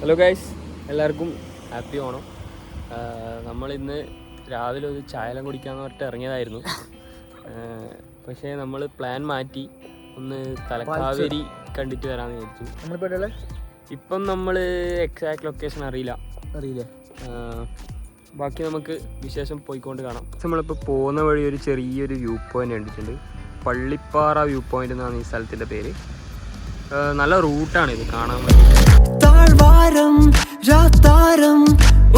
Hello guys, എല്ലാവർക്കും happy Onam. നമ്മളിന്ന് രാവിലെ ഒരു ചായലം കുടിക്കാമെന്ന് പറഞ്ഞിട്ട് ഇറങ്ങിയതായിരുന്നു. പക്ഷേ നമ്മൾ പ്ലാൻ മാറ്റി ഒന്ന് തലക്കാവേരി കണ്ടിട്ട് വരാമെന്ന് വിചാരിച്ചു. ഇപ്പം നമ്മൾ എക്സാക്ട് ലൊക്കേഷൻ അറിയില്ല. ബാക്കി നമുക്ക് വിശേഷം പോയിക്കൊണ്ട് കാണാം. നമ്മളിപ്പോൾ പോകുന്ന വഴി ഒരു ചെറിയൊരു വ്യൂ പോയിൻ്റ് കണ്ടിട്ടുണ്ട്. പള്ളിപ്പാറ വ്യൂ പോയിൻ്റ് എന്നാണ് ഈ സ്ഥലത്തിൻ്റെ പേര്. നല്ല റൂട്ടാണ് ഇത് കാണാൻ വേണ്ടി. താഴ്വാരം രാത്താരം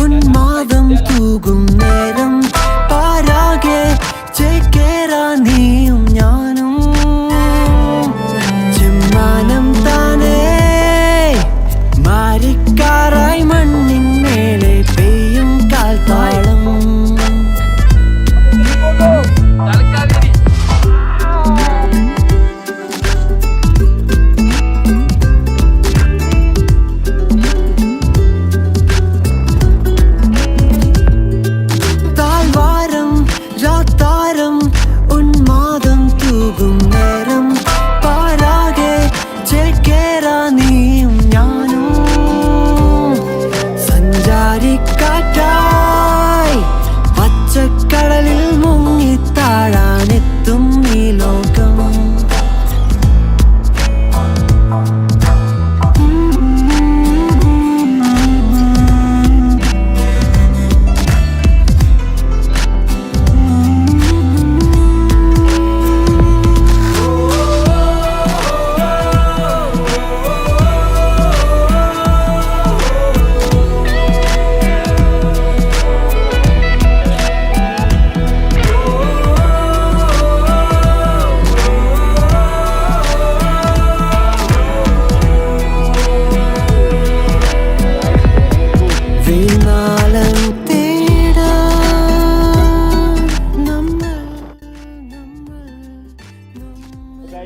ഉന്മാദം തൂകും നേരം പാരാകെ ചേക്കേറാ നീയും ഞാനും ചെമ്മാനം താനേ മാരിക്കാറായി മണ്ണിൻ മേലെ പെയ്യും കാൽത്താളം. പച്ചക്കടലിൽ മുങ്ങിത്താഴാനെത്തും ഈ ലോകം.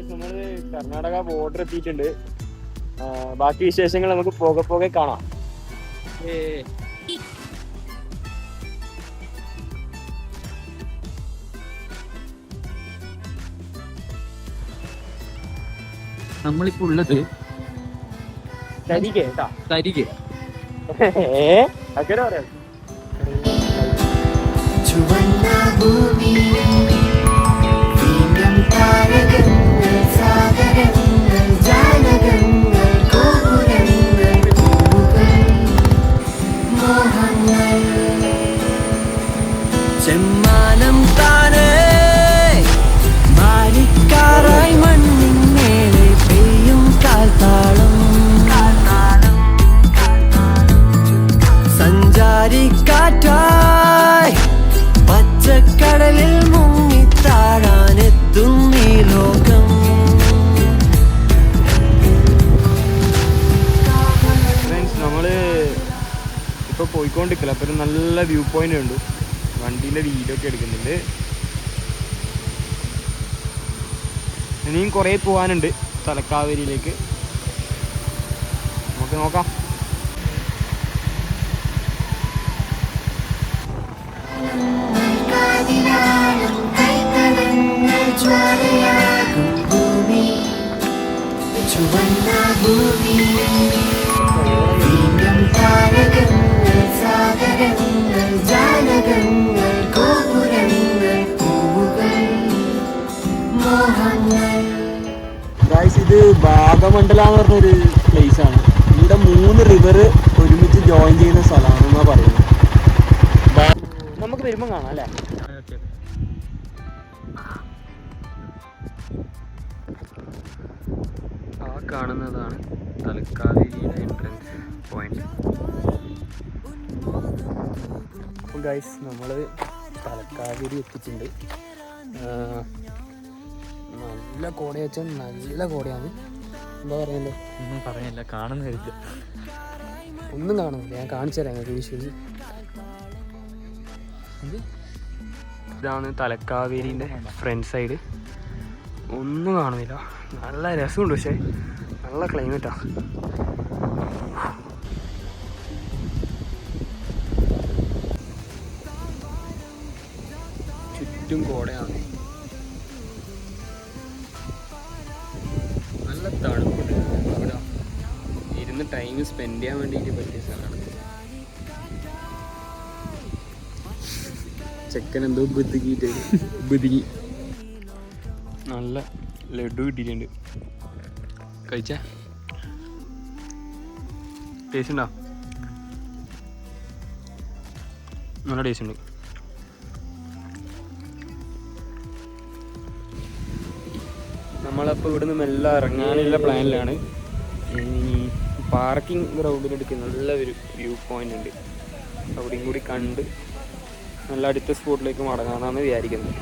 നമ്മൾ കർണാടക ബോർഡർ എത്തിയിട്ടുണ്ട്. ബാക്കി വിശേഷങ്ങൾ നമുക്ക് പോകെ കാണാം. നമ്മളിപ്പോ ഉള്ളത് തരികെ അങ്ങനെ പറയാം. ചുവന്ന ഭൂമി താരകങ്ങൾ സാഗരങ്ങൾ ജാലകങ്ങൾ ഗോപുരങ്ങൾ പൂവുകൾ മോഹങ്ങൾ ചെമ്മാനം താനേ മാരിക്കാറായി മണ്ണിൻ മേലെ പെയ്യും കാൽത്താളം. സഞ്ചാരിക്കാറ്റായി പച്ചക്കടലിൽ മുങ്ങിത്താഴാനെത്തും ഈ ലോകം. നമ്മള് ഇപ്പൊ പോയിക്കൊണ്ടിരിക്കില്ല. അപ്പൊ ഒരു നല്ല വ്യൂ പോയിന്റ് ഉണ്ട്. വണ്ടിയിലെ വീഡിയോ ഒക്കെ എടുക്കുന്നുണ്ട്. ഇനിയും കുറെ പോകാനുണ്ട് തലക്കാവേരിയിലേക്ക്. നമുക്ക് നോക്കാം. ചുവന്ന ഭൂമി താരകങ്ങൾ സാഗരങ്ങൾ ജാലകങ്ങൾ ഗോപുരങ്ങൾ പൂവുകൾ മോഹങ്ങൾ. ഇത് ഭാഗമണ്ഡല എന്ന് പറഞ്ഞൊരു പ്ലേസ് ആണ്. ഇവിടെ 3 റിവർ ഒരുമിച്ച് ജോയിൻ ചെയ്യുന്ന സ്ഥലമാണ് എന്നാ പറയുന്നത്. നമുക്ക് വരുമ്പോൾ കാണാം അല്ലേ? ആ കാണുന്നതാണ് തലക്കാവേരിയുടെ എൻട്രൻസ് പോയിന്റ്. അപ്പം ഗൈസ്, നമ്മൾ തലക്കാവേരി എത്തിയിട്ടുണ്ട്. നല്ല കോട വെച്ചാൽ നല്ല കോടയാണ്. എന്താ പറയുന്നത്? ഒന്നും പറയാനില്ല, കാണുന്നില്ല, ഒന്നും കാണുന്നില്ല. ഞാൻ കാണിച്ചു തരാം ഞങ്ങൾക്ക് വിശ്വസിച്ച്. ഇതാണ് തലക്കാവേരിൻ്റെ ഫ്രണ്ട് സൈഡ്. ഒന്നും കാണുന്നില്ല. നല്ല രസമുണ്ട്, പക്ഷേ നല്ല ക്ലൈമറ്റാ. ചുറ്റും കോടയാണ്. നല്ല തണുപ്പുണ്ട് അവിടെ ഇരുന്ന് ടൈം ടൈം സ്പെൻഡ് ചെയ്യാൻ വേണ്ടിയിട്ട് പറ്റിയ സ്ഥലമാണ്. ചെക്കൻ എന്തോ ബുദ്ധിക്ക് നല്ല ലഡു കിട്ടിയിട്ടുണ്ട്. കഴിച്ച ടേസ്റ്റ് ഉണ്ടോ? നല്ല ടേസ്റ്റ് ഉണ്ട്. നമ്മളപ്പോൾ ഇവിടുന്ന് മെല്ലെ ഇറങ്ങാനുള്ള പ്ലാനിലാണ്. പാർക്കിംഗ് ഗ്രൗണ്ടിലെടുക്ക് നല്ലൊരു വ്യൂ പോയിന്റ് ഉണ്ട്, അവിടെയും കൂടി കണ്ട് നല്ല അടുത്ത സ്പോട്ടിലേക്ക് മടങ്ങാമെന്നാണ് വിചാരിക്കുന്നത്.